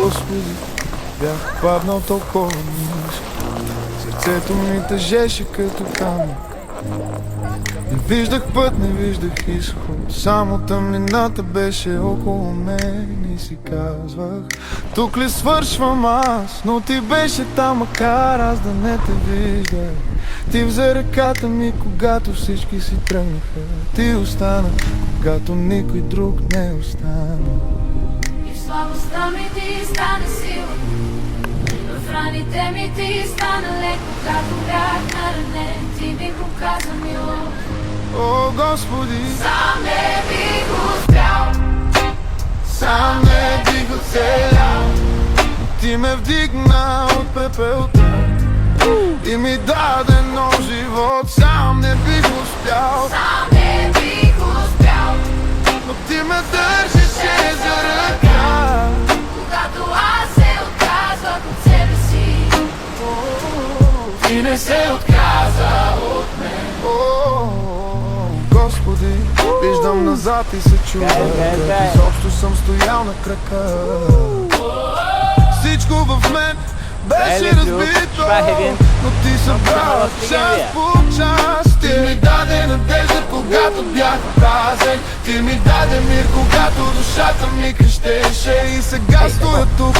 Господи, бях паднал толкова ниско, сърцето ми тежеше като камък. Не виждах път, не виждах изход, само тъмнината беше около мен. И си казвах, тук ли свършвам аз? Но ти беше там, макар аз да не те виждах. Ти взе ръката ми, когато всички си тръгнаха. Ти остана, когато никой друг не остана. И в слабостта ми ти стана сила, в раните ми ти стана лек. Когато бях наранен, ти ми показа милост. О, Господи, сам не бих успял, сам не бих оцелял. Ти ме вдигна от пепелта и ми даде нов живот. Сам не бих успял, сам не бих успял, но ти ме държеше за ръка. когато аз се отказвах от себе си, ти не се отказа от мен. О, Господи, виждам назад и се чудя как изобщо съм стоял на крака. Всичко в мен беше разбито, но ти събрала част по част. Ти ми даде надежда, когато бях празен. Ти ми даде мир, когато душата ми крещеше. И сега стоя тук,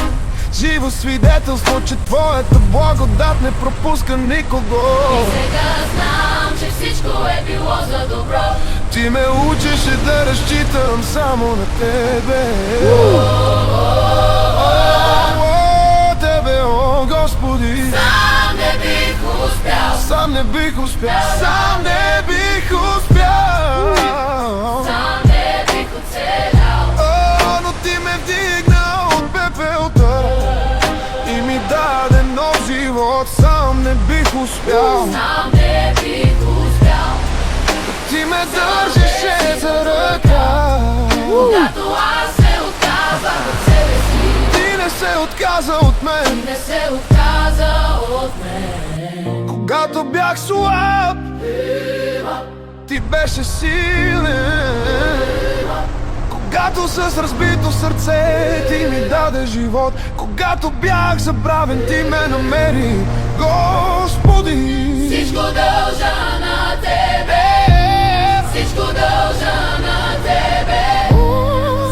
живо свидетелство, че твоята благодат не пропуска никого. И сега знам, че всичко е било за добро. Ти ме учеше да разчитам само на тебе. Тебе, о Господи, Сам не бих успял, сам не бих успял, сам не бих успял, сам не бих оцелял. О, но ти ме вдигна от пепелта и ми даде нов живот. Сам не бих успял, Сам не бих успял, ти ме държеше за ръка. когато аз се отказах от себе си, Ти не се отказа от мен, не се отказа от мен. когато бях слаб, ти беше силен. Когато с разбито сърце ти ми даде живот. Когато бях забравен, ти ме намери, Господи. Всичко дължа на тебе, всичко дължа на тебе,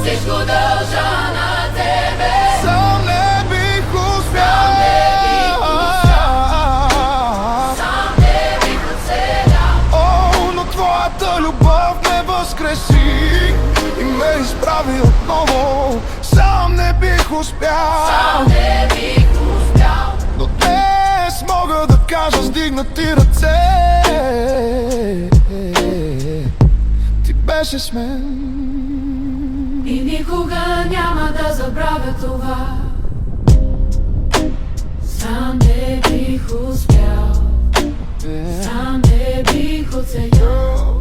всичко дължа на тебе. Сам не бих успял, Сам не бих оцелял. о, но твоята любов ме възкреси и ме изправи отново. Сам не бих успял, Сам не бих успял, но днес мога да кажа с дигнати ръце, ти беше с мен. и никога няма да забравя това. Сам не бих успял, сам не бих оцелял.